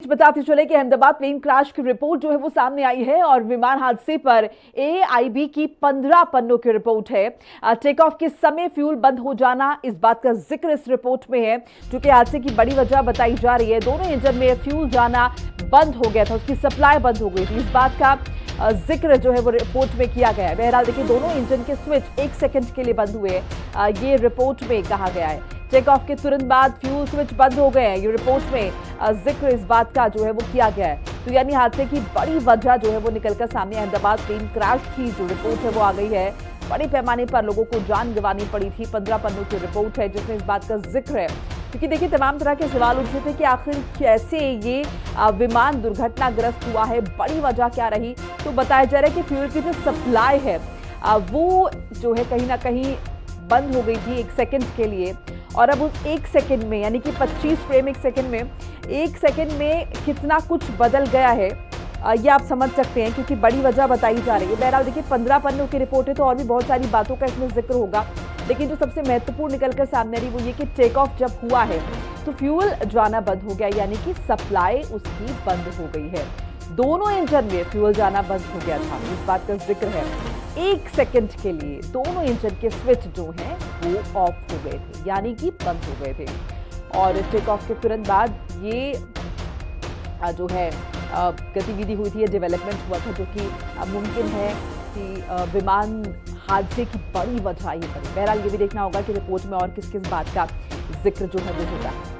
बताते चले कि अहमदाबाद प्लेन क्रैश की रिपोर्ट जो है वो सामने आई है और विमान हादसे पर एआईबी की 15 पन्नों की रिपोर्ट है। टेक ऑफ के समय फ्यूल बंद हो जाना, इस बात का जिक्र इस रिपोर्ट में है। चूंकि हादसे की बड़ी वजह बताई जा रही है, दोनों इंजन में फ्यूल जाना बंद हो गया था, उसकी सप्लाई बंद हो गई थी, इस बात का जिक्र जो है वो रिपोर्ट में किया गया है। बहरहाल देखिए, दोनों इंजन के स्विच 1 सेकंड के लिए बंद हुए, ये रिपोर्ट में कहा गया है। टेक ऑफ के तुरंत बाद फ्यूल स्विच बंद हो गए हैं, ये रिपोर्ट में जिक्र इस बात का जो है वो किया गया है। तो यानी हादसे की बड़ी वजह जो है वो निकलकर सामने अहमदाबाद प्लेन क्रैश की जो रिपोर्ट है वो आ गई है। बड़े पैमाने पर लोगों को जान गंवानी पड़ी थी। 15 पन्नों की रिपोर्ट है जिसमें इस बात का जिक्र है, क्योंकि देखिए तमाम तरह के सवाल उठ रहे थे कि आखिर कैसे ये विमान दुर्घटनाग्रस्त हुआ है, बड़ी वजह क्या रही। तो बताया जा रहा है कि फ्यूल की जो सप्लाई है वो जो है कहीं ना कहीं बंद हो गई थी 1 सेकंड के लिए, और अब उस 1 सेकंड में यानी कि 25 फ्रेम 1 सेकंड में, 1 सेकंड में कितना कुछ बदल गया है ये आप समझ सकते हैं, क्योंकि बड़ी वजह बताई जा रही है। बहरहाल देखिए 15 पन्नों की रिपोर्ट है तो और भी बहुत सारी बातों का इसमें जिक्र होगा, लेकिन जो सबसे महत्वपूर्ण निकलकर सामने आ रही वो ये कि टेक ऑफ जब हुआ है तो फ्यूल जाना बंद हो गया, यानी कि सप्लाई उसकी बंद हो गई है। दोनों इंजन में फ्यूल जाना बंद हो गया था, इस बात का जिक्र है। 1 सेकंड के लिए दोनों इंजन के स्विच जो हैं वो ऑफ हो गए थे, यानी कि बंद हो गए थे। और टेक ऑफ के तुरंत बाद ये जो है गतिविधि हुई थी, ये डेवलपमेंट हुआ था, जो कि मुमकिन है कि विमान हादसे की बड़ी वजह ये बनी। बहरहाल ये भी देखना होगा कि रिपोर्ट में और किस किस बात का जिक्र जो है वो होता है।